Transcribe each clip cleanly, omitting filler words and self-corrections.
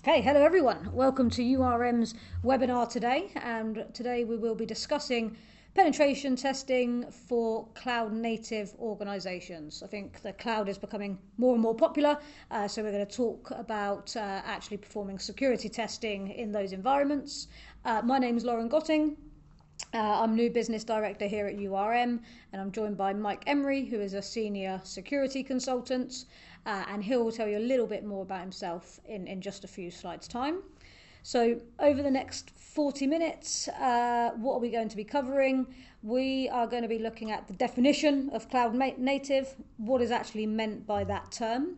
Okay, hello everyone. Welcome to URM's webinar today, and today we will be discussing penetration testing for cloud native organizations. I think the cloud is becoming more and more popular, so we're going to talk about actually performing security testing in those environments. My name is Lauren Gotting. I'm new business director here at URM, and I'm joined by Mike Emery, who is a senior security consultant, and he'll tell you a little bit more about himself in just a few slides' time. So over the next 40 minutes, what are we going to be covering? We are going to be looking at the definition of cloud native, what is actually meant by that term.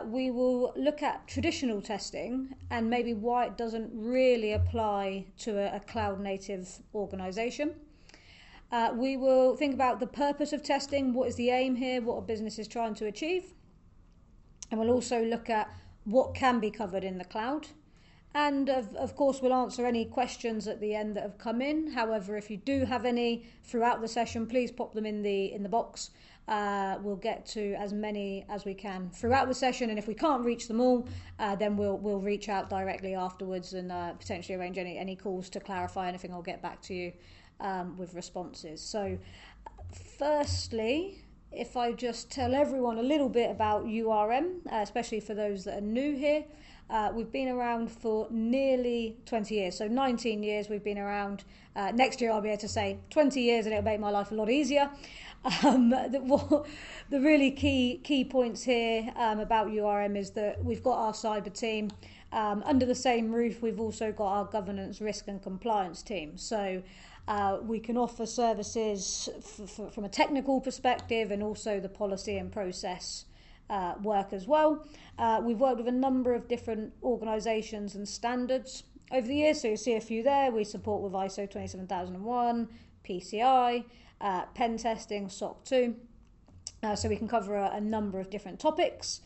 We will look at traditional testing and maybe why it doesn't really apply to a cloud native organization. We will think about the purpose of testing, what is the aim here, what a business is trying to achieve. And we'll also look at what can be covered in the cloud. And of course, we'll answer any questions at the end that have come in. However, if you do have any throughout the session, please pop them in the box. We'll get to as many as we can throughout the session, and if we can't reach them all, then we'll reach out directly afterwards and potentially arrange any calls to clarify anything. I'll get back to you with responses. So, firstly, if I just tell everyone a little bit about URM, especially for those that are new here. We've been around for nearly 20 years, so 19 years we've been around. Next year I'll be able to say 20 years and it'll make my life a lot easier. The really key points here about URM is that we've got our cyber team. Under the same roof, we've also got our governance, risk and compliance team. So we can offer services from a technical perspective and also the policy and process work as well. We've worked with a number of different organisations and standards over the years, so you'll see a few there. We support with ISO 27001, PCI, pen testing, SOC 2, so we can cover a number of different topics.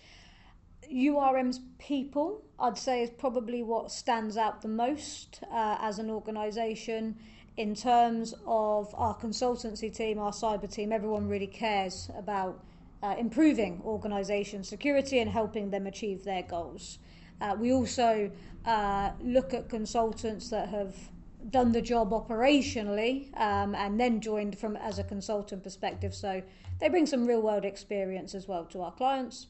URM's people, I'd say, is probably what stands out the most as an organisation. In terms of our consultancy team, our cyber team, everyone really cares about improving organisation security and helping them achieve their goals. We also look at consultants that have done the job operationally and then joined from as a consultant perspective, so they bring some real world experience as well to our clients.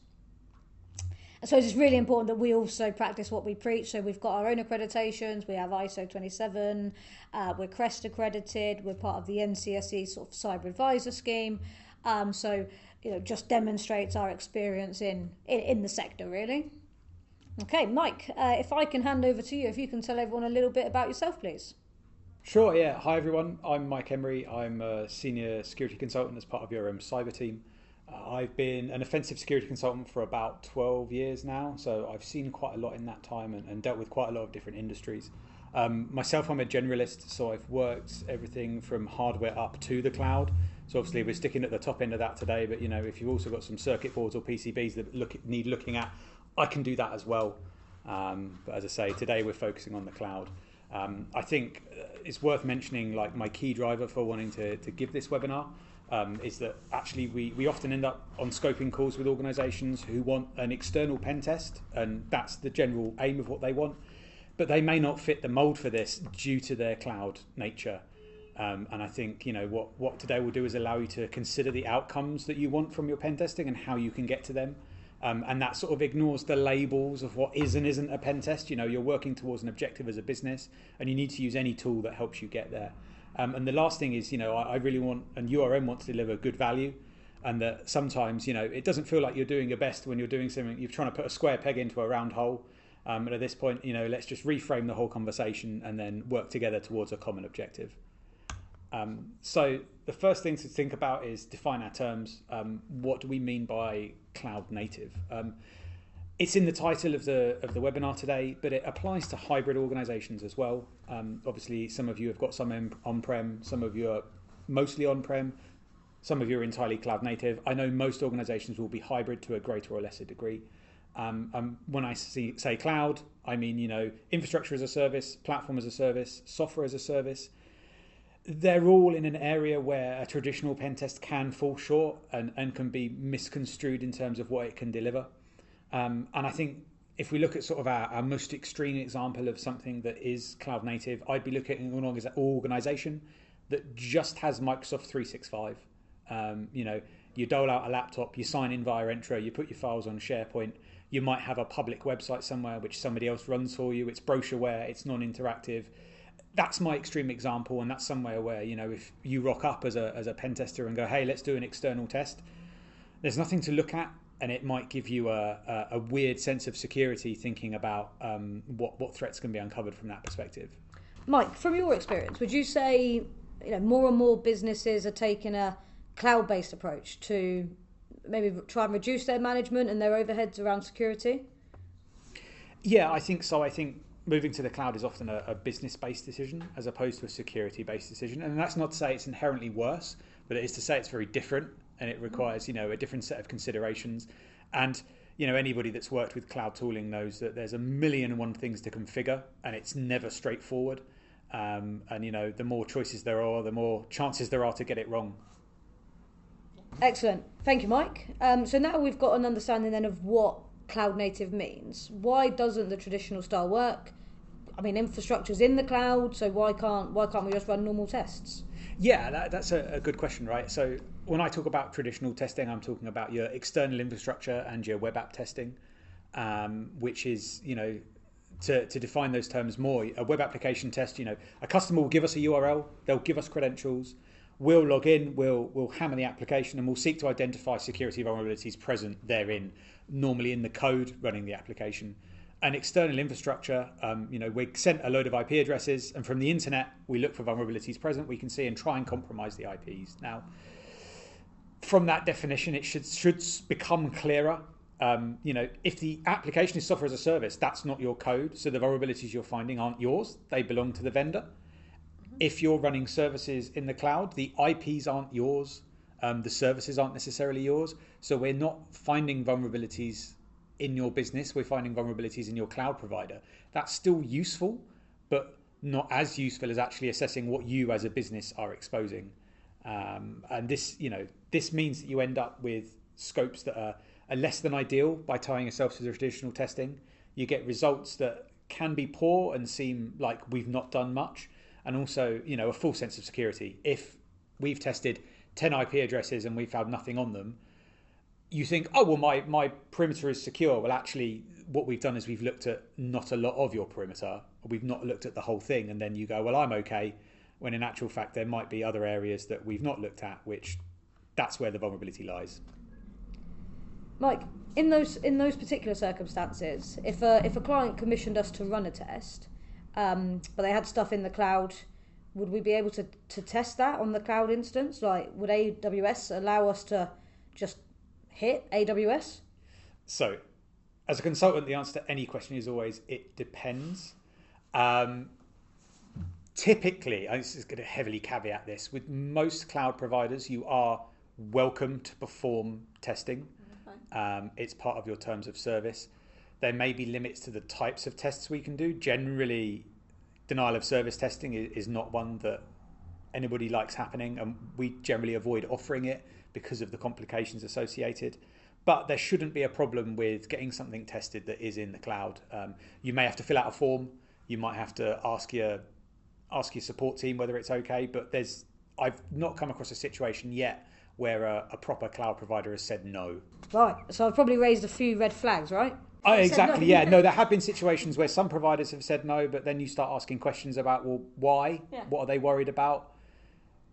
So it's really important that we also practice what we preach. So we've got our own accreditations, we have ISO 27, we're CREST accredited, we're part of the NCSE sort of cyber advisor scheme. So just demonstrates our experience in the sector, really. Okay, Mike, if I can hand over to you, if you can tell everyone a little bit about yourself, please. Sure, yeah. Hi everyone, I'm Mike Emery. I'm a senior security consultant as part of your cyber team. I've been an offensive security consultant for about 12 years now, so I've seen quite a lot in that time and dealt with quite a lot of different industries. Myself, I'm a generalist, so I've worked everything from hardware up to the cloud. So obviously we're sticking at the top end of that today, but if you've also got some circuit boards or PCBs that need looking at, I can do that as well. But as I say, today we're focusing on the cloud. I think it's worth mentioning, like, my key driver for wanting to give this webinar is that actually we often end up on scoping calls with organisations who want an external pen test, and that's the general aim of what they want, but they may not fit the mould for this due to their cloud nature. And I think what today will do is allow you to consider the outcomes that you want from your pen testing and how you can get to them. And that sort of ignores the labels of what is and isn't a pen test. You're working towards an objective as a business, and you need to use any tool that helps you get there. And the last thing is, I really want, and URM wants to deliver good value, and that sometimes, it doesn't feel like you're doing your best when you're doing something. You're trying to put a square peg into a round hole. And at this point, let's just reframe the whole conversation and then work together towards a common objective. So the first thing to think about is define our terms. What do we mean by cloud native? It's in the title of the webinar today, but it applies to hybrid organizations as well. Obviously, some of you have got some on-prem, some of you are mostly on-prem, some of you are entirely cloud native. I know most organizations will be hybrid to a greater or lesser degree. When I say cloud, I mean, infrastructure as a service, platform as a service, software as a service. They're all in an area where a traditional pen test can fall short and can be misconstrued in terms of what it can deliver. And I think if we look at sort of our most extreme example of something that is cloud native, I'd be looking at an organization that just has Microsoft 365. You dole out a laptop, you sign in via Entra, you put your files on SharePoint. You might have a public website somewhere which somebody else runs for you. It's brochureware, it's non-interactive. That's my extreme example, and that's somewhere where, if you rock up as a pen tester and go, hey, let's do an external test, there's nothing to look at, and it might give you a weird sense of security thinking about what threats can be uncovered from that perspective. Mike, from your experience, would you say more and more businesses are taking a cloud-based approach to maybe try and reduce their management and their overheads around security? Yeah, I think so. I think moving to the cloud is often a business-based decision as opposed to a security-based decision. And that's not to say it's inherently worse, but it is to say it's very different, and it requires, a different set of considerations. And, anybody that's worked with cloud tooling knows that there's a million and one things to configure, and it's never straightforward. The more choices there are, the more chances there are to get it wrong. Excellent. Thank you, Mike. So now we've got an understanding then of what cloud native means. Why doesn't the traditional style work? I mean, infrastructure's in the cloud, so why can't we just run normal tests? Yeah, that's a good question, right? So when I talk about traditional testing, I'm talking about your external infrastructure and your web app testing, which is, to define those terms more, a web application test, a customer will give us a URL, they'll give us credentials, we'll log in, we'll hammer the application, and we'll seek to identify security vulnerabilities present therein, normally in the code running the application. An external infrastructure, we're sent a load of IP addresses, and from the internet, we look for vulnerabilities present, we can see and try and compromise the IPs. Now, from that definition, it should become clearer. If the application is software as a service, that's not your code, so the vulnerabilities you're finding aren't yours, they belong to the vendor. If you're running services in the cloud, the IPs aren't yours, the services aren't necessarily yours, so we're not finding vulnerabilities in your business, we're finding vulnerabilities in your cloud provider. That's still useful, but not as useful as actually assessing what you as a business are exposing. And this means that you end up with scopes that are less than ideal by tying yourself to the traditional testing. You get results that can be poor and seem like we've not done much, and also, a full sense of security. If we've tested 10 IP addresses and we found nothing on them, you think, oh, well, my perimeter is secure. Well, actually, what we've done is we've looked at not a lot of your perimeter. We've not looked at the whole thing. And then you go, well, I'm okay. When in actual fact, there might be other areas that we've not looked at, which that's where the vulnerability lies. Mike, in those particular circumstances, if a client commissioned us to run a test, but they had stuff in the cloud, would we be able to test that on the cloud instance? Like, would AWS allow us to just hit AWS? So, as a consultant, the answer to any question is always, it depends. Typically, I'm just going to heavily caveat this, with most cloud providers, you are welcome to perform testing. Okay. It's part of your terms of service. There may be limits to the types of tests we can do. Generally, denial of service testing is not one that anybody likes happening, and we generally avoid offering it because of the complications associated. But there shouldn't be a problem with getting something tested that is in the cloud. You may have to fill out a form. You might have to ask your support team whether it's okay. But I've not come across a situation yet where a proper cloud provider has said no. Right. So I've probably raised a few red flags, right? Oh, exactly. No. Yeah. No, there have been situations where some providers have said no, but then you start asking questions about, well, why? Yeah. What are they worried about?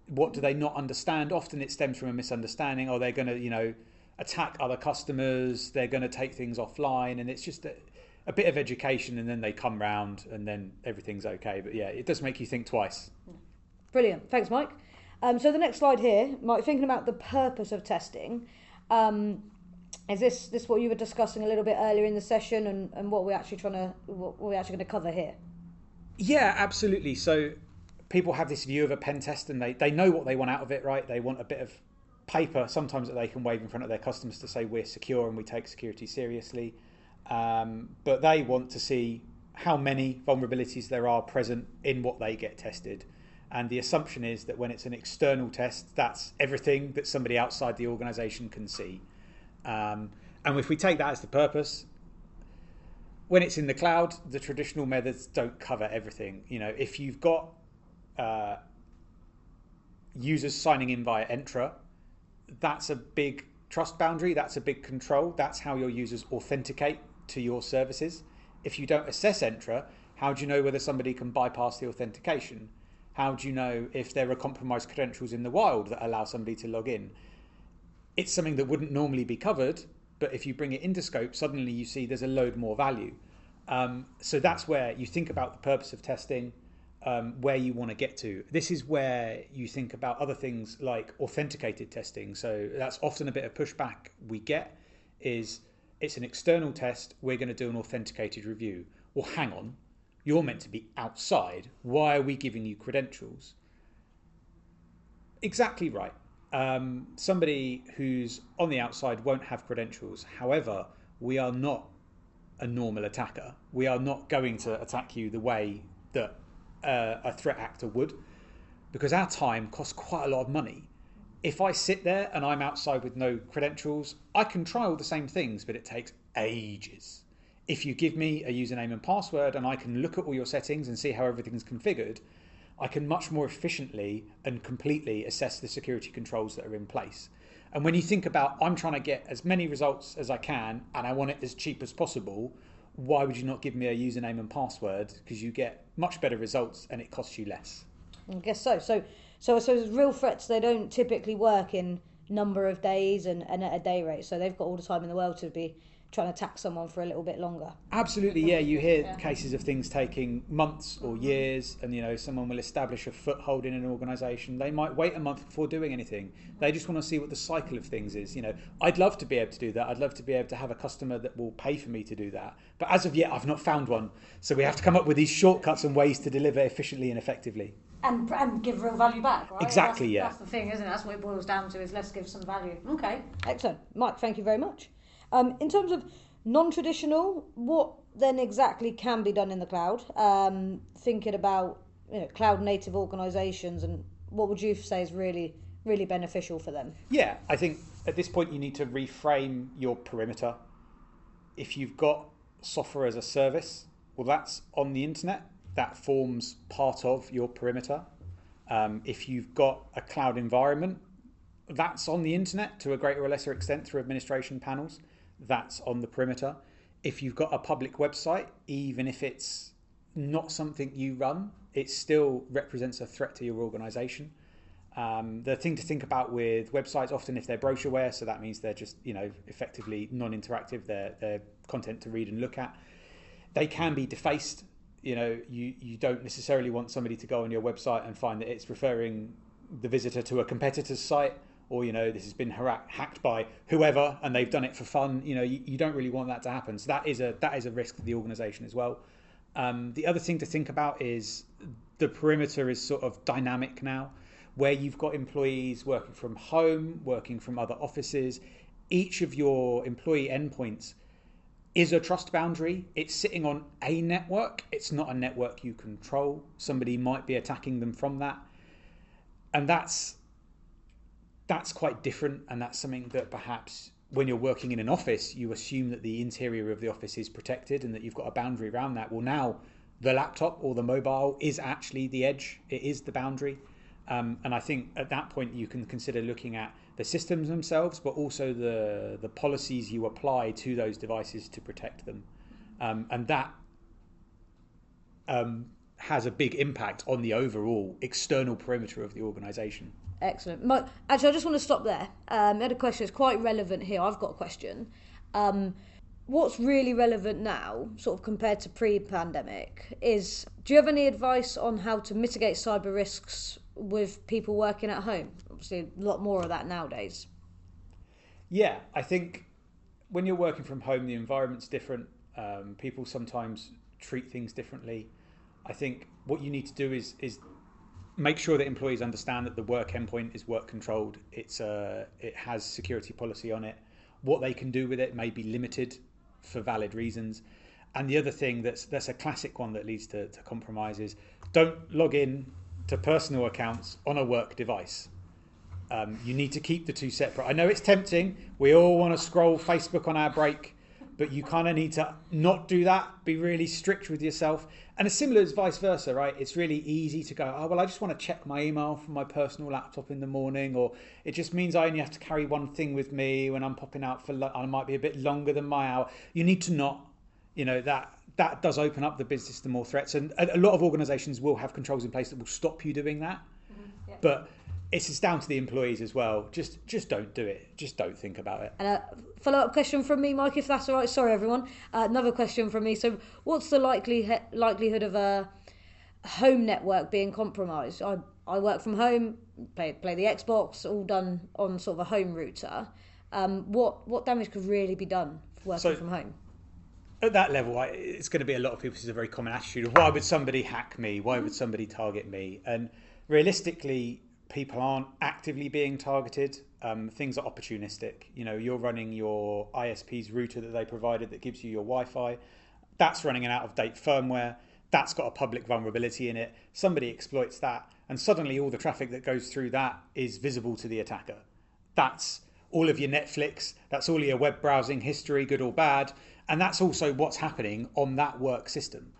What do they not understand? Often it stems from a misunderstanding, or they're going to, attack other customers. They're going to take things offline, and it's just a bit of education, and then they come round, and then everything's okay. But yeah, it does make you think twice. Brilliant. Thanks, Mike. So the next slide here, Mike, thinking about the purpose of testing, is this what you were discussing a little bit earlier in the session, and what we're actually going to cover here? Yeah, absolutely. So people have this view of a pen test, and they know what they want out of it, right? They want a bit of paper sometimes that they can wave in front of their customers to say we're secure and we take security seriously. But they want to see how many vulnerabilities there are present in what they get tested. And the assumption is that when it's an external test, that's everything that somebody outside the organization can see. And if we take that as the purpose, when it's in the cloud, the traditional methods don't cover everything. If you've got users signing in via Entra, that's a big trust boundary, that's a big control, that's how your users authenticate to your services. If you don't assess Entra, how do you know whether somebody can bypass the authentication? How do you know if there are compromised credentials in the wild that allow somebody to log in? It's something that wouldn't normally be covered, but if you bring it into scope, suddenly you see there's a load more value. So that's where you think about the purpose of testing, where you want to get to. This is where you think about other things like authenticated testing. So that's often a bit of pushback we get is it's an external test, we're going to do an authenticated review. Well, hang on, you're meant to be outside. Why are we giving you credentials? Exactly right. Somebody who's on the outside won't have credentials. However, we are not a normal attacker. We are not going to attack you the way that a threat actor would, because our time costs quite a lot of money. If I sit there and I'm outside with no credentials, I can try all the same things, but it takes ages. If you give me a username and password and I can look at all your settings and see how everything's configured, I can much more efficiently and completely assess the security controls that are in place. And when you think about, I'm trying to get as many results as I can and I want it as cheap as possible, why would you not give me a username and password? Because you get much better results and it costs you less. I guess so. So real threats, they don't typically work in number of days and at a day rate. So they've got all the time in the world to be trying to attack someone for a little bit longer. Absolutely, yeah. You hear cases of things taking months or years, and someone will establish a foothold in an organisation. They might wait a month before doing anything. They just want to see what the cycle of things is. I'd love to be able to do that. I'd love to be able to have a customer that will pay for me to do that. But as of yet, I've not found one. So we have to come up with these shortcuts and ways to deliver efficiently and effectively. And give real value back, right? Exactly, yeah. That's the thing, isn't it? That's what it boils down to, is let's give some value. Okay, excellent. Mike, thank you very much. In terms of non-traditional, what then exactly can be done in the cloud? Thinking about cloud native organisations, and what would you say is really, really beneficial for them? Yeah, I think at this point you need to reframe your perimeter. If you've got software as a service, well, that's on the internet. That forms part of your perimeter. If you've got a cloud environment, that's on the internet to a greater or lesser extent through administration panels. That's on the perimeter. If you've got a public website, even if it's not something you run, it still represents a threat to your organisation. The thing to think about with websites, often if they're brochureware, so that means they're just effectively non-interactive, they're content to read and look at, they can be defaced. You don't necessarily want somebody to go on your website and find that it's referring the visitor to a competitor's site, or this has been hacked by whoever and they've done it for fun. You don't really want that to happen. So that is a risk to the organisation as well. The other thing to think about is the perimeter is sort of dynamic now, where you've got employees working from home, working from other offices. Each of your employee endpoints is a trust boundary. It's sitting on a network. It's not a network you control. Somebody might be attacking them from that. And that's quite different. And that's something that perhaps when you're working in an office, you assume that the interior of the office is protected and that you've got a boundary around that. Well, now the laptop or the mobile is actually the edge. It is the boundary. And I think at that point you can consider looking at the systems themselves, but also the policies you apply to those devices to protect them. And that has a big impact on the overall external perimeter of the organisation. Excellent. Mike, actually, I just want to stop there. I had a question. It's quite relevant here. I've got a question. What's really relevant now, sort of compared to pre-pandemic, is do you have any advice on how to mitigate cyber risks with people working at home? Obviously, a lot more of that nowadays. Yeah, I think when you're working from home, the environment's different. People sometimes treat things differently. I think what you need to do is make sure that employees understand that the work endpoint is work controlled. It has security policy on it. What they can do with it may be limited for valid reasons. And the other thing that's a classic one that leads to compromises: don't log in to personal accounts on a work device. You need to keep the two separate. I know it's tempting. We all want to scroll Facebook on our break, but you kind of need to not do that, be really strict with yourself. And it's similar as vice versa, right? It's really easy to go, oh, well, I just want to check my email from my personal laptop in the morning, or it just means I only have to carry one thing with me when I'm popping out for lunch. I might be a bit longer than my hour. You need to not, that does open up the business to more threats. And a lot of organizations will have controls in place that will stop you doing that. Yeah. But it's down to the employees as well. Just don't do it. Just don't think about it. And a follow-up question from me, Mike, if that's all right. Sorry, everyone. Another question from me. So what's the likelihood of a home network being compromised? I work from home, play the Xbox, all done on sort of a home router. What damage could really be done working from home? At that level, it's going to be a lot of people's a very common attitude of why would somebody hack me? Why would somebody target me? And realistically, people aren't actively being targeted. Things are opportunistic. You're running your ISP's router that they provided that gives you your Wi-Fi. That's running an out-of-date firmware. That's got a public vulnerability in it. Somebody exploits that, and suddenly all the traffic that goes through that is visible to the attacker. That's all of your Netflix. That's all of your web browsing history, good or bad. And that's also what's happening on that work system.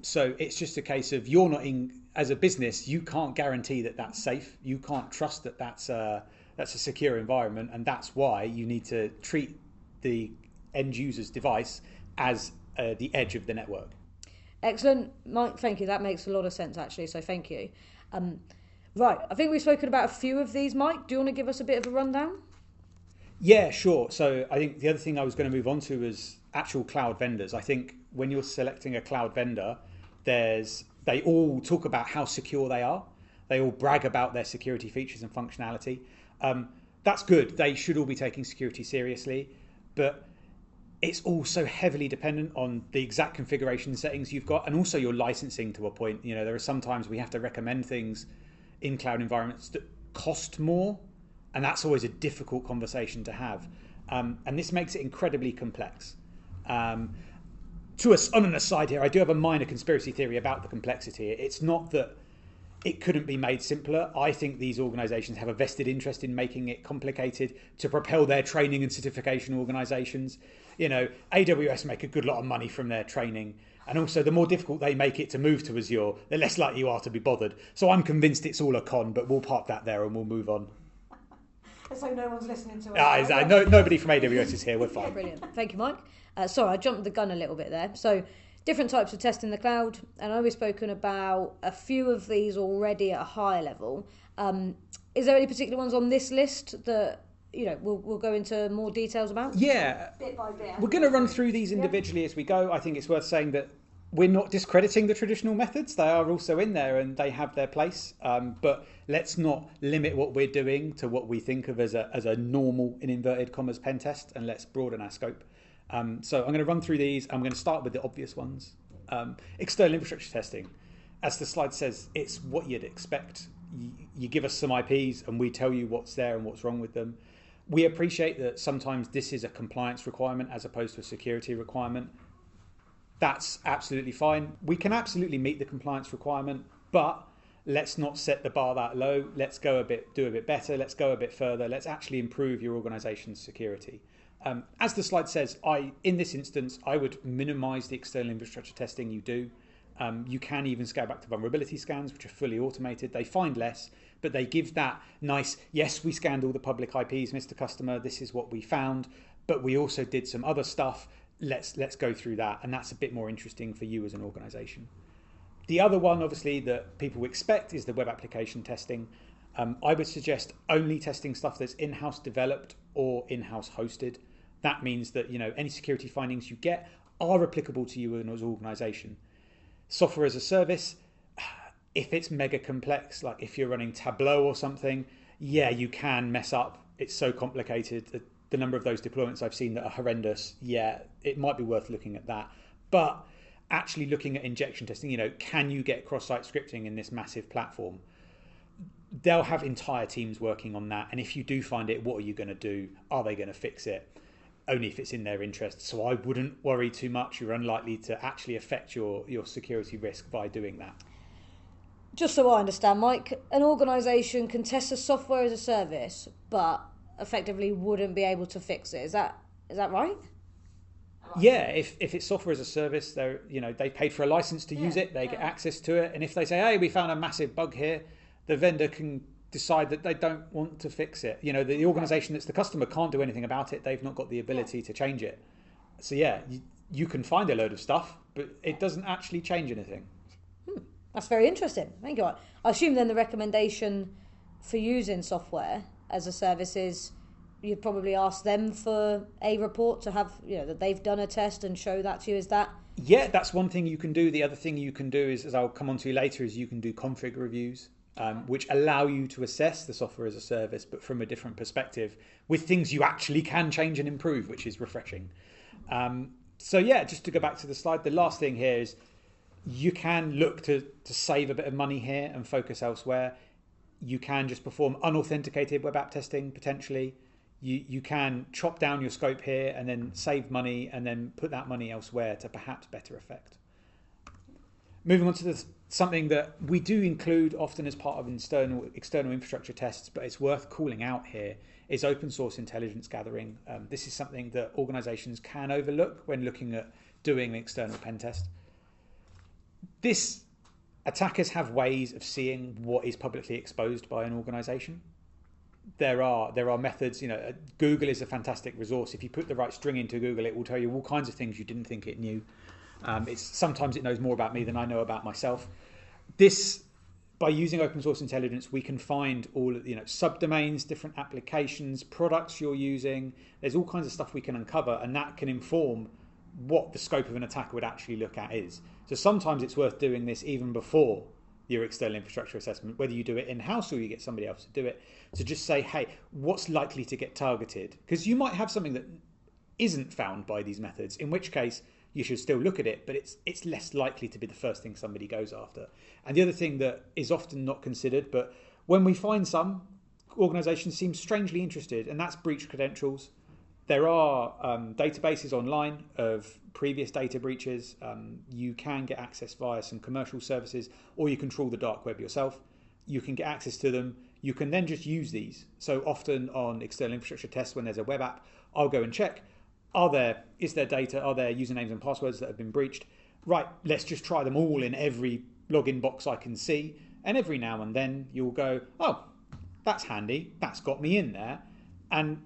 So it's just a case of you're not in, as a business, you can't guarantee that that's safe. You can't trust that that's a secure environment. And that's why you need to treat the end user's device as the edge of the network. Excellent, Mike. Thank you. That makes a lot of sense, actually. So thank you. Right. I think we've spoken about a few of these, Mike. Do you want to give us a bit of a rundown? Yeah, sure. So I think the other thing I was going to move on to is actual cloud vendors. I think when you're selecting a cloud vendor, they all talk about how secure they are. They all brag about their security features and functionality. That's good. They should all be taking security seriously, but it's also heavily dependent on the exact configuration settings you've got, and also your licensing to a point. There are sometimes we have to recommend things in cloud environments that cost more, and that's always a difficult conversation to have. And this makes it incredibly complex. On an aside here, I do have a minor conspiracy theory about the complexity. It's not that it couldn't be made simpler. I think these organizations have a vested interest in making it complicated to propel their training and certification organizations. AWS make a good lot of money from their training. And also, the more difficult they make it to move to Azure, the less likely you are to be bothered. So I'm convinced it's all a con, but we'll park that there and we'll move on. So no one's listening to us. Nobody from AWS is here. We're fine. Yeah, brilliant. Thank you, Mike. Sorry, I jumped the gun a little bit there. So different types of tests in the cloud. And I know we've spoken about a few of these already at a higher level. Is there any particular ones on this list that we'll go into more details about? Yeah. Bit by bit. We're going to run through these individually as we go. I think it's worth saying that we're not discrediting the traditional methods. They are also in there and they have their place. But let's not limit what we're doing to what we think of as a normal, in inverted commas, pen test, and let's broaden our scope. So I'm going to run through these. I'm going to start with the obvious ones. External infrastructure testing. As the slide says, it's what you'd expect. You give us some IPs and we tell you what's there and what's wrong with them. We appreciate that sometimes this is a compliance requirement as opposed to a security requirement. That's absolutely fine. We can absolutely meet the compliance requirement, but let's not set the bar that low. Let's do a bit better. Let's go a bit further. Let's actually improve your organization's security. As the slide says, in this instance, I would minimize the external infrastructure testing you do. You can even scale back to vulnerability scans, which are fully automated. They find less, but they give that nice, yes, we scanned all the public IPs, Mr. Customer, this is what we found, but we also did some other stuff. Let's go through that, and that's a bit more interesting for you as an organization. The other one, obviously, that people expect is the web application testing. I would suggest only testing stuff that's in-house developed or in-house hosted. That means that any security findings you get are applicable to you as an organization. Software as a service, if it's mega complex, like if you're running Tableau or something, yeah, you can mess up. It's so complicated. The number of those deployments I've seen that are horrendous, yeah, it might be worth looking at that. But actually looking at injection testing, can you get cross-site scripting in this massive platform? They'll have entire teams working on that. And if you do find it, what are you going to do? Are they going to fix it? Only if it's in their interest. So I wouldn't worry too much. You're unlikely to actually affect your security risk by doing that. Just so I understand, Mike, an organisation can test a software as a service, but effectively wouldn't be able to fix it. Is that right? Yeah, if it's software as a service, they paid for a license to use it, they get access to it, and if they say, hey, we found a massive bug here, the vendor can decide that they don't want to fix it. The organization that's the customer can't do anything about it. They've not got the ability to change it. So yeah, you can find a load of stuff, but it doesn't actually change anything. That's very interesting. Thank you. I assume then the recommendation for using software as a service is you'd probably ask them for a report to have, that they've done a test and show that to you. Is that? Yeah, that's one thing you can do. The other thing you can do is, as I'll come on to later, is you can do config reviews, which allow you to assess the software as a service, but from a different perspective, with things you actually can change and improve, which is refreshing. So yeah, just to go back to the slide, the last thing here is you can look to save a bit of money here and focus elsewhere. You can just perform unauthenticated web app testing, potentially. You can chop down your scope here and then save money and then put that money elsewhere to perhaps better effect. Moving on to something that we do include often as part of external infrastructure tests, but it's worth calling out here, is open source intelligence gathering. This is something that organizations can overlook when looking at doing an external pen test. Attackers have ways of seeing what is publicly exposed by an organization. There are methods. Google is a fantastic resource. If you put the right string into Google, it will tell you all kinds of things you didn't think it knew. Sometimes it knows more about me than I know about myself. By using open source intelligence, we can find all of subdomains, different applications, products you're using. There's all kinds of stuff we can uncover, and that can inform what the scope of an attack would actually look at is. So sometimes it's worth doing this even before your external infrastructure assessment, whether you do it in-house or you get somebody else to do it, to just say, hey, what's likely to get targeted? Because you might have something that isn't found by these methods, in which case you should still look at it, but it's less likely to be the first thing somebody goes after. And the other thing that is often not considered, but when we find some, organizations seem strangely interested, and that's breach credentials. There are databases online of previous data breaches. You can get access via some commercial services, or you can trawl the dark web yourself. You can get access to them. You can then just use these. So often on external infrastructure tests, when there's a web app, I'll go and check, is there data, are there usernames and passwords that have been breached? Right, let's just try them all in every login box I can see. And every now and then you'll go, oh, that's handy. That's got me in there. And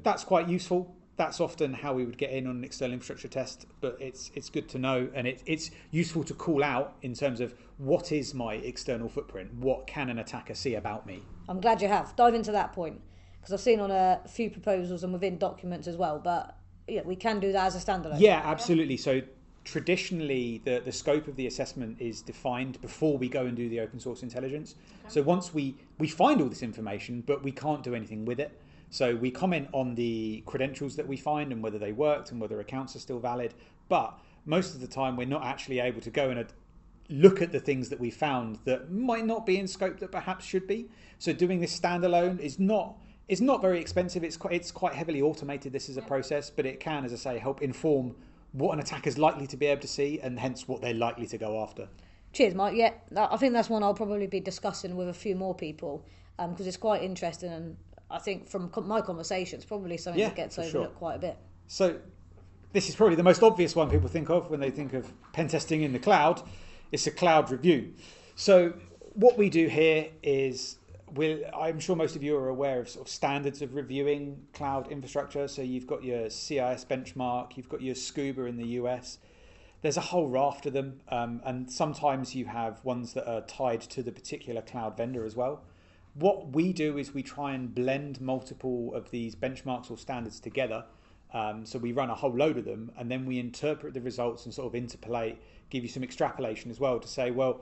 that's quite useful. That's often how we would get in on an external infrastructure test, but it's good to know, and it's useful to call out in terms of what is my external footprint, what can an attacker see about me. I'm glad you have. Dive into that point, because I've seen on a few proposals and within documents as well, but we can do that as a standalone. Yeah, absolutely. So traditionally, the scope of the assessment is defined before we go and do the open source intelligence. Okay. So once we find all this information, but we can't do anything with it. So we comment on the credentials that we find and whether they worked and whether accounts are still valid. But most of the time, we're not actually able to go and look at the things that we found that might not be in scope that perhaps should be. So doing this standalone is not very expensive. It's quite heavily automated. This is a process, but it can, as I say, help inform what an attacker's likely to be able to see and hence what they're likely to go after. Cheers, Mike. Yeah, I think that's one I'll probably be discussing with a few more people because it's quite interesting, and I think from my conversations, probably something that gets overlooked quite a bit. So this is probably the most obvious one people think of when they think of pen testing in the cloud. It's a cloud review. So what we do here is, I'm sure most of you are aware of sort of standards of reviewing cloud infrastructure. So you've got your CIS benchmark, you've got your SCUBA in the US. There's a whole raft of them. And sometimes you have ones that are tied to the particular cloud vendor as well. What we do is we try and blend multiple of these benchmarks or standards together. So we run a whole load of them, and then we interpret the results and sort of interpolate, give you some extrapolation as well to say, well,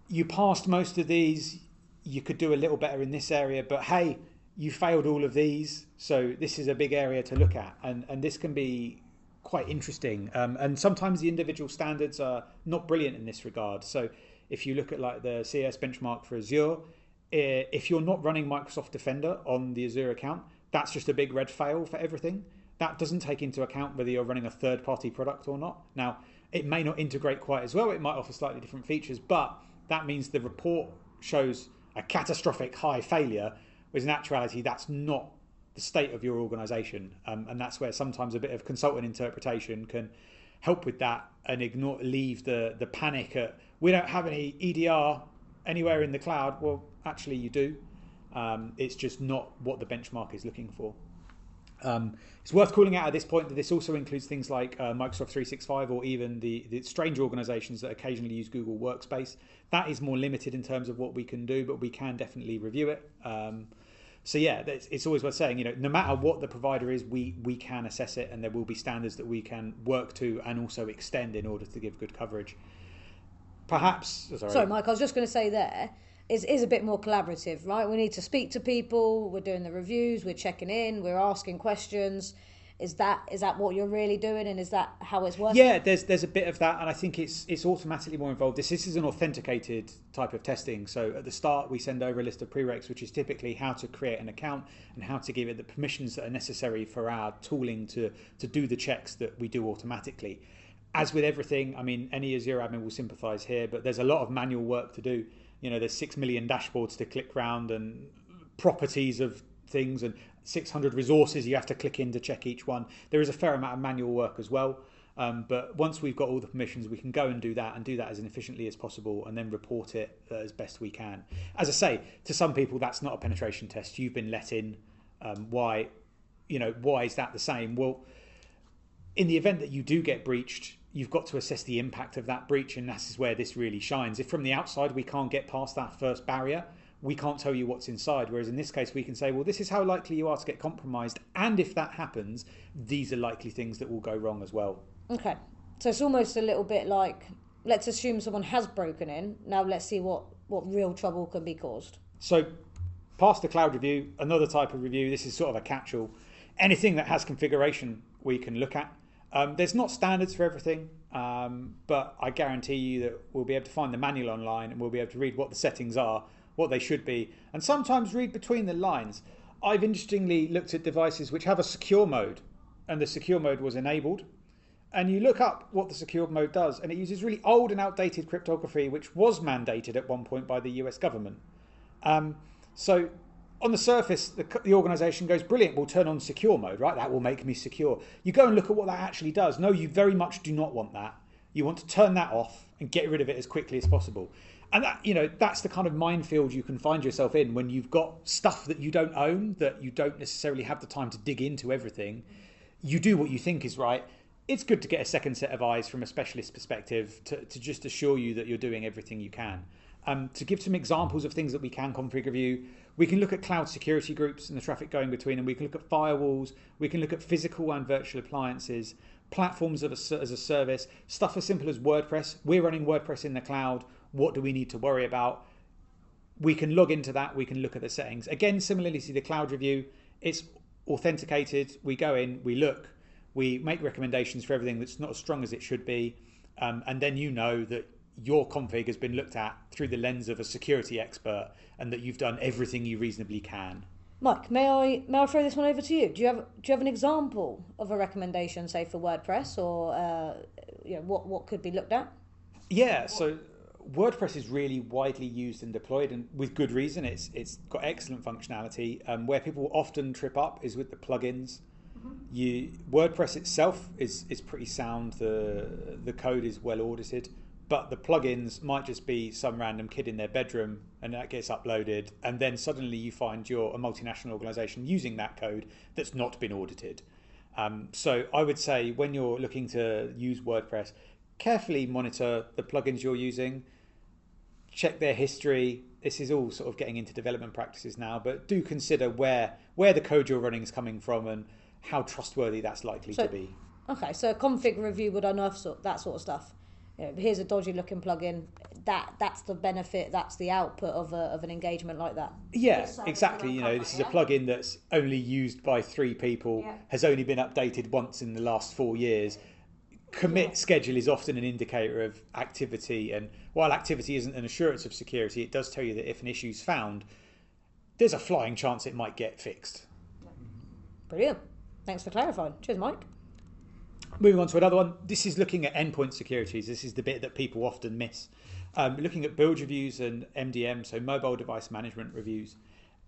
you passed most of these, you could do a little better in this area, but hey, you failed all of these, so this is a big area to look at. And this can be quite interesting. And sometimes the individual standards are not brilliant in this regard. So if you look at like the CS benchmark for Azure, if you're not running Microsoft Defender on the Azure account, that's just a big red fail for everything. That doesn't take into account whether you're running a third-party product or not. Now, it may not integrate quite as well. It might offer slightly different features, but that means the report shows a catastrophic high failure, whereas in actuality, that's not the state of your organisation, and that's where sometimes a bit of consultant interpretation can help with that and leave the panic at we don't have any EDR anywhere in the cloud. Well, actually you do. It's just not what the benchmark is looking for. It's worth calling out at this point that this also includes things like Microsoft 365 or even the strange organizations that occasionally use Google Workspace. That is more limited in terms of what we can do, but we can definitely review it. So yeah, it's always worth saying, no matter what the provider is, we can assess it, and there will be standards that we can work to and also extend in order to give good coverage. Perhaps... Sorry, Mike, I was just going to say there, is a bit more collaborative, right? We need to speak to people, we're doing the reviews, we're checking in, we're asking questions. Is that what you're really doing, and is that how it's working? Yeah, there's a bit of that, and I think it's automatically more involved. This is an authenticated type of testing. So at the start, we send over a list of prereqs, which is typically how to create an account and how to give it the permissions that are necessary for our tooling to do the checks that we do automatically. As with everything, I mean, any Azure admin will sympathise here, but there's a lot of manual work to do. There's 6 million dashboards to click around and properties of things and 600 resources you have to click in to check each one. There is a fair amount of manual work as well. But once we've got all the permissions, we can go and do that as efficiently as possible and then report it as best we can. As I say, to some people, that's not a penetration test. You've been let in. Why is that the same? Well, in the event that you do get breached, you've got to assess the impact of that breach, and that is where this really shines. If from the outside we can't get past that first barrier, we can't tell you what's inside. Whereas in this case, we can say, well, this is how likely you are to get compromised. And if that happens, these are likely things that will go wrong as well. Okay. So it's almost a little bit like, let's assume someone has broken in. Now let's see what real trouble can be caused. So past the cloud review, another type of review, this is sort of a catch-all. Anything that has configuration we can look at. There's not standards for everything, but I guarantee you that we'll be able to find the manual online and we'll be able to read what the settings are, what they should be, and sometimes read between the lines. I've interestingly looked at devices which have a secure mode, and the secure mode was enabled. And you look up what the secure mode does, and it uses really old and outdated cryptography, which was mandated at one point by the US government. So on the surface, the organisation goes, brilliant, we'll turn on secure mode, right? That will make me secure. You go and look at what that actually does. No, you very much do not want that. You want to turn that off and get rid of it as quickly as possible. And that, that's the kind of minefield you can find yourself in when you've got stuff that you don't own, that you don't necessarily have the time to dig into everything. You do what you think is right. It's good to get a second set of eyes from a specialist perspective to just assure you that you're doing everything you can. To give some examples of things that we can configure review, we can look at cloud security groups and the traffic going between them. We can look at firewalls. We can look at physical and virtual appliances, platforms as a service, stuff as simple as WordPress. We're running WordPress in the cloud. What do we need to worry about? We can log into that. We can look at the settings. Again, similarly to the cloud review, it's authenticated. We go in, we look, we make recommendations for everything that's not as strong as it should be. And then you know that your config has been looked at through the lens of a security expert and that you've done everything you reasonably can. Mike, may I throw this one over to you? Do you have an example of a recommendation, say for WordPress, or what could be looked at? Yeah, so WordPress is really widely used and deployed, and with good reason. It's got excellent functionality. Where people often trip up is with the plugins. WordPress itself is pretty sound. The code is well audited. But the plugins might just be some random kid in their bedroom, and that gets uploaded, and then suddenly you find you're a multinational organisation using that code that's not been audited. So I would say when you're looking to use WordPress, carefully monitor the plugins you're using, check their history. This is all sort of getting into development practices now, but do consider where the code you're running is coming from and how trustworthy that's likely to be. Okay, so a config review would unearth that sort of stuff. Here's a dodgy looking plugin. That's the benefit. That's the output of an engagement like that. Yeah, exactly. This is a plugin that's only used by 3 people, has only been updated once in the last 4 years. Commit schedule is often an indicator of activity, and while activity isn't an assurance of security, it does tell you that if an issue's found, there's a flying chance it might get fixed. Brilliant. Thanks for clarifying. Cheers, Mike. Moving on to another one. This is looking at endpoint securities. This is the bit that people often miss. Looking at build reviews and MDM, so mobile device management reviews.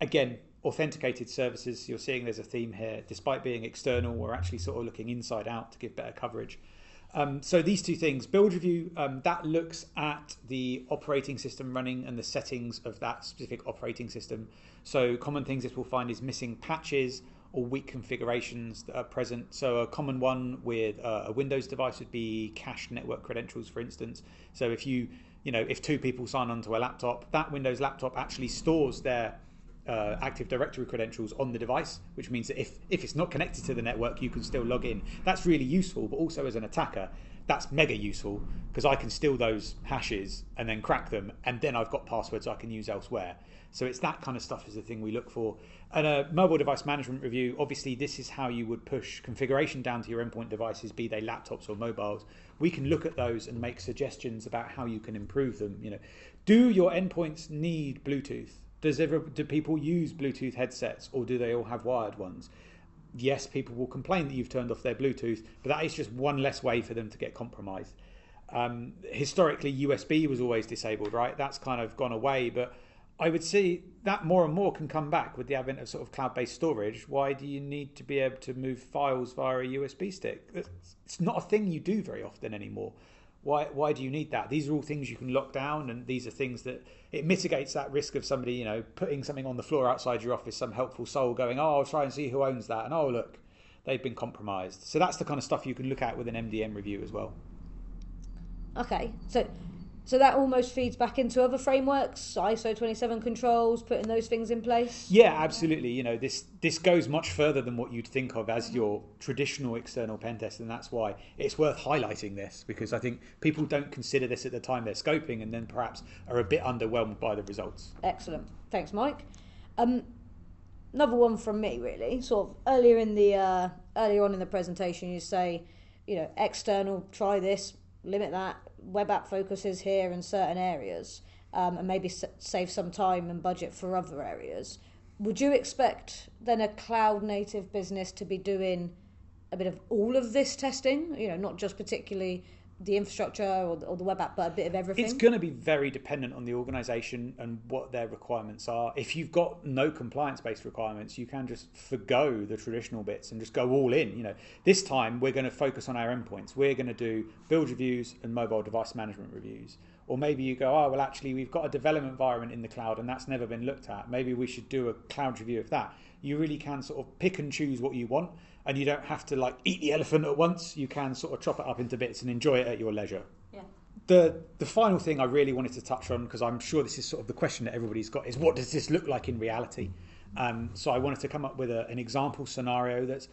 Again, authenticated services, you're seeing there's a theme here. Despite being external, we're actually sort of looking inside out to give better coverage. So these two things, build review, that looks at the operating system running and the settings of that specific operating system. So common things this will find is missing patches or weak configurations that are present. So a common one with a Windows device would be cached network credentials, for instance. So if if two people sign onto a laptop, that Windows laptop actually stores their Active Directory credentials on the device, which means that if it's not connected to the network, you can still log in. That's really useful, but also as an attacker, that's mega useful because I can steal those hashes and then crack them, and then I've got passwords I can use elsewhere. So it's that kind of stuff is the thing we look for. And a mobile device management review, obviously this is how you would push configuration down to your endpoint devices, be they laptops or mobiles. We can look at those and make suggestions about how you can improve them. Do your endpoints need Bluetooth? Do people use Bluetooth headsets, or do they all have wired ones? Yes, people will complain that you've turned off their Bluetooth, but that is just one less way for them to get compromised. Historically, USB was always disabled, right? That's kind of gone away, but I would see that more and more can come back with the advent of sort of cloud-based storage. Why do you need to be able to move files via a USB stick? It's not a thing you do very often anymore. Why do you need that? These are all things you can lock down, and these are things that it mitigates that risk of somebody, putting something on the floor outside your office, some helpful soul going, oh, I'll try and see who owns that, and oh, look, they've been compromised. So that's the kind of stuff you can look at with an MDM review as well. Okay, so that almost feeds back into other frameworks, ISO 27 controls, putting those things in place? Yeah, absolutely. This goes much further than what you'd think of as your traditional external pen test, and that's why it's worth highlighting this, because I think people don't consider this at the time they're scoping and then perhaps are a bit underwhelmed by the results. Excellent. Thanks, Mike. Another one from me, really. Sort of earlier on in the presentation, you say, external, try this, limit that. Web app focuses here in certain areas, and maybe save some time and budget for other areas. Would you expect then a cloud native business to be doing a bit of all of this testing? Not just particularly the infrastructure or the web app, but a bit of everything? It's going to be very dependent on the organisation and what their requirements are. If you've got no compliance-based requirements, you can just forgo the traditional bits and just go all in. This time we're going to focus on our endpoints. We're going to do build reviews and mobile device management reviews. Or maybe you go, oh, well, actually, we've got a development environment in the cloud and that's never been looked at. Maybe we should do a cloud review of that. You really can sort of pick and choose what you want, and you don't have to eat the elephant at once. You can sort of chop it up into bits and enjoy it at your leisure. Yeah. The final thing I really wanted to touch on, because I'm sure this is sort of the question that everybody's got, is what does this look like in reality? So I wanted to come up with an example scenario that's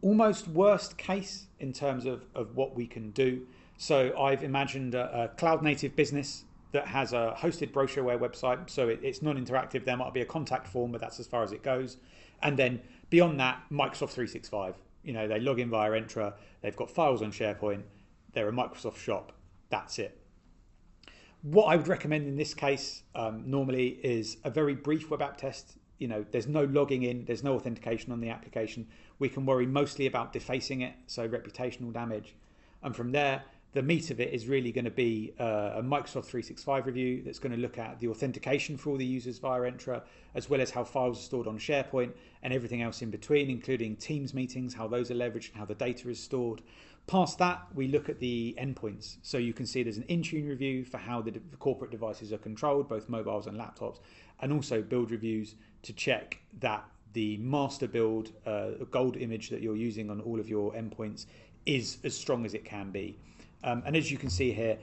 almost worst case in terms of what we can do. So I've imagined a cloud native business that has a hosted brochureware website. So it's non-interactive. There might be a contact form, but that's as far as it goes. And then beyond that, Microsoft 365. They log in via Entra. They've got files on SharePoint. They're a Microsoft shop. That's it. What I would recommend in this case normally is a very brief web app test. There's no logging in. There's no authentication on the application. We can worry mostly about defacing it, so reputational damage. And from there, the meat of it is really going to be a Microsoft 365 review that's going to look at the authentication for all the users via Entra, as well as how files are stored on SharePoint and everything else in between, including Teams meetings, how those are leveraged and how the data is stored. Past that, we look at the endpoints. So you can see there's an Intune review for how the corporate devices are controlled, both mobiles and laptops, and also build reviews to check that the master build gold image that you're using on all of your endpoints is as strong as it can be. And as you can see here,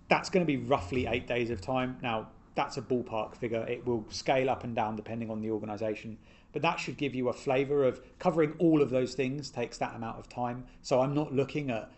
that's going to be roughly 8 days of time. Now, that's a ballpark figure. It will scale up and down depending on the organisation. But that should give you a flavour of covering all of those things takes that amount of time. So I'm not looking at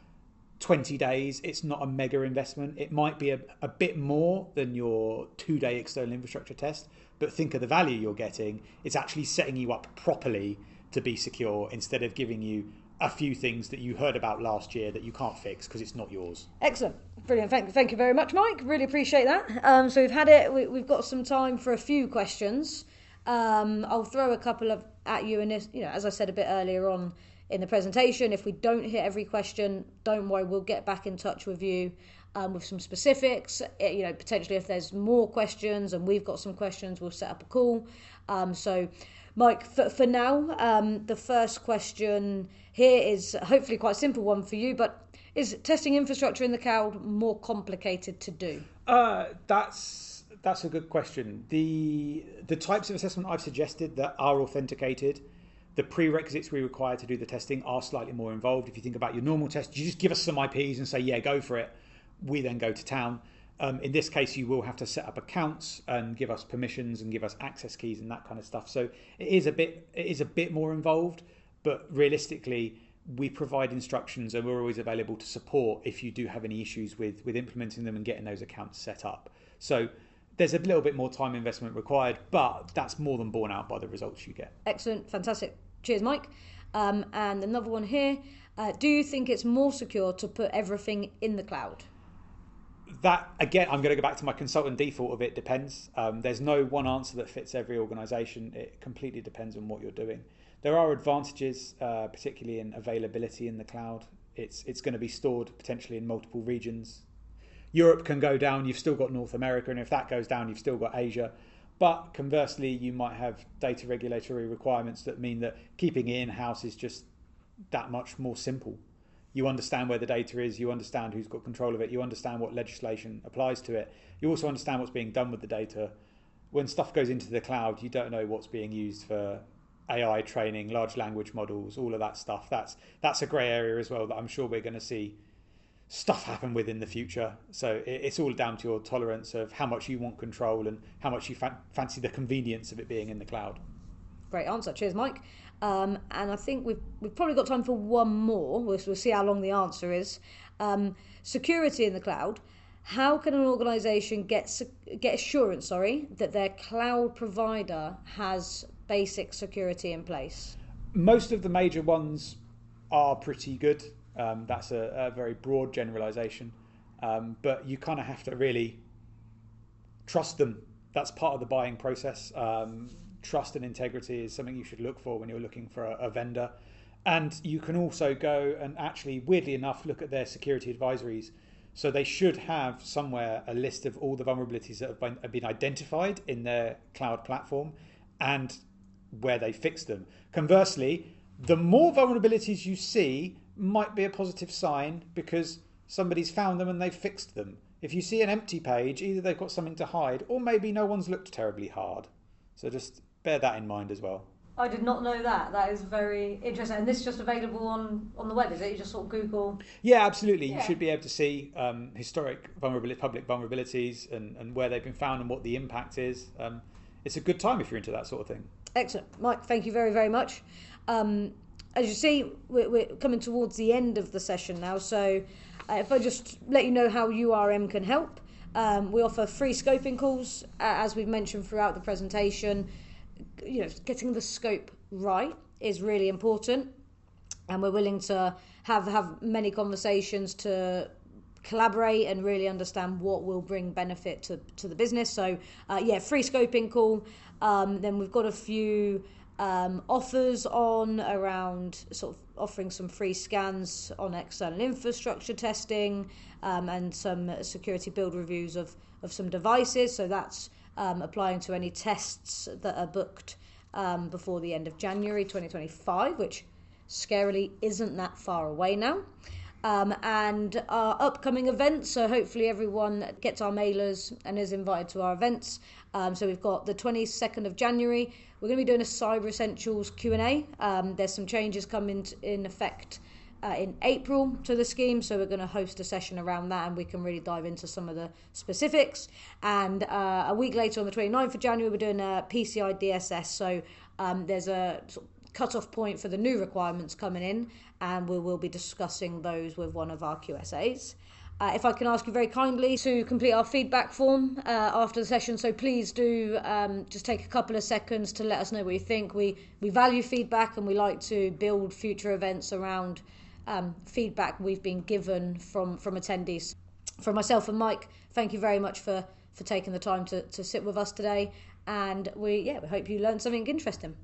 20 days. It's not a mega investment. It might be a bit more than your 2-day external infrastructure test. But think of the value you're getting. It's actually setting you up properly to be secure instead of giving you a few things that you heard about last year that you can't fix because it's not yours. Excellent. Brilliant. Thank you very much, Mike. Really appreciate that. So we've had it. We've got some time for a few questions. I'll throw a couple of at you, and as I said a bit earlier on in the presentation, if we don't hit every question, don't worry, we'll get back in touch with you with some specifics. Potentially if there's more questions and we've got some questions, we'll set up a call. So Mike, for now, the first question here is hopefully quite a simple one for you, but is testing infrastructure in the cloud more complicated to do? That's a good question. The types of assessment I've suggested that are authenticated, the prerequisites we require to do the testing are slightly more involved. If you think about your normal test, you just give us some IPs and say, yeah, go for it. We then go to town. In this case, you will have to set up accounts and give us permissions and give us access keys and that kind of stuff. So it is a bit more involved, but realistically, we provide instructions and we're always available to support if you do have any issues with implementing them and getting those accounts set up. So there's a little bit more time investment required, but that's more than borne out by the results you get. Excellent, fantastic. Cheers, Mike. And another one here. Do you think it's more secure to put everything in the cloud? That, again, I'm going to go back to my consultant default of it depends. There's no one answer that fits every organisation. It completely depends on what you're doing. There are advantages, particularly in availability in the cloud. It's going to be stored potentially in multiple regions. Europe can go down, you've still got North America, and if that goes down, you've still got Asia. But conversely, you might have data regulatory requirements that mean that keeping it in-house is just that much more simple. You understand where the data is, you understand who's got control of it, you understand what legislation applies to it. You also understand what's being done with the data. When stuff goes into the cloud, you don't know what's being used for AI training, large language models, all of that stuff. That's a grey area as well that I'm sure we're going to see stuff happen with in the future. So it's all down to your tolerance of how much you want control and how much you fancy the convenience of it being in the cloud. Great answer. Cheers, Mike. And I think we've probably got time for one more. We'll see how long the answer is. Security in the cloud. How can an organisation get assurance, that their cloud provider has basic security in place? Most of the major ones are pretty good. That's a very broad generalisation. But you kind of have to really trust them. That's part of the buying process. Trust and integrity is something you should look for when you're looking for a vendor. And you can also go and actually, weirdly enough, look at their security advisories. So they should have somewhere a list of all the vulnerabilities that have been identified in their cloud platform and where they fixed them. Conversely, the more vulnerabilities you see might be a positive sign because somebody's found them and they've fixed them. If you see an empty page, either they've got something to hide or maybe no one's looked terribly hard. So just bear that in mind as well. I did not know that. That is very interesting. And this is just available on the web, is it? You just sort of Google? Yeah, absolutely. Yeah. You should be able to see historic public vulnerabilities and where they've been found and what the impact is. It's a good time if you're into that sort of thing. Excellent. Mike, thank you very, very much. As you see, we're coming towards the end of the session now. So if I just let you know how URM can help. We offer free scoping calls, as we've mentioned throughout the presentation. Getting the scope right is really important, and we're willing to have many conversations to collaborate and really understand what will bring benefit to the business. So free scoping call. Then we've got a few offers on around sort of offering some free scans on external infrastructure testing and some security build reviews of some devices. So that's applying to any tests that are booked before the end of January 2025, which scarily isn't that far away now. And our upcoming events, so hopefully everyone gets our mailers and is invited to our events. So we've got the 22nd of January. We're going to be doing a Cyber Essentials Q&A. There's some changes coming in effect in April to the scheme, so we're going to host a session around that and we can really dive into some of the specifics. And a week later on the 29th of January, we're doing a PCI DSS. So there's a sort of cut-off point for the new requirements coming in, and we will be discussing those with one of our QSAs. If I can ask you very kindly to complete our feedback form after the session, so please do just take a couple of seconds to let us know what you think. We value feedback and we like to build future events around feedback we've been given from attendees. From myself and Mike, thank you very much for taking the time to sit with us today, and we hope you learned something interesting.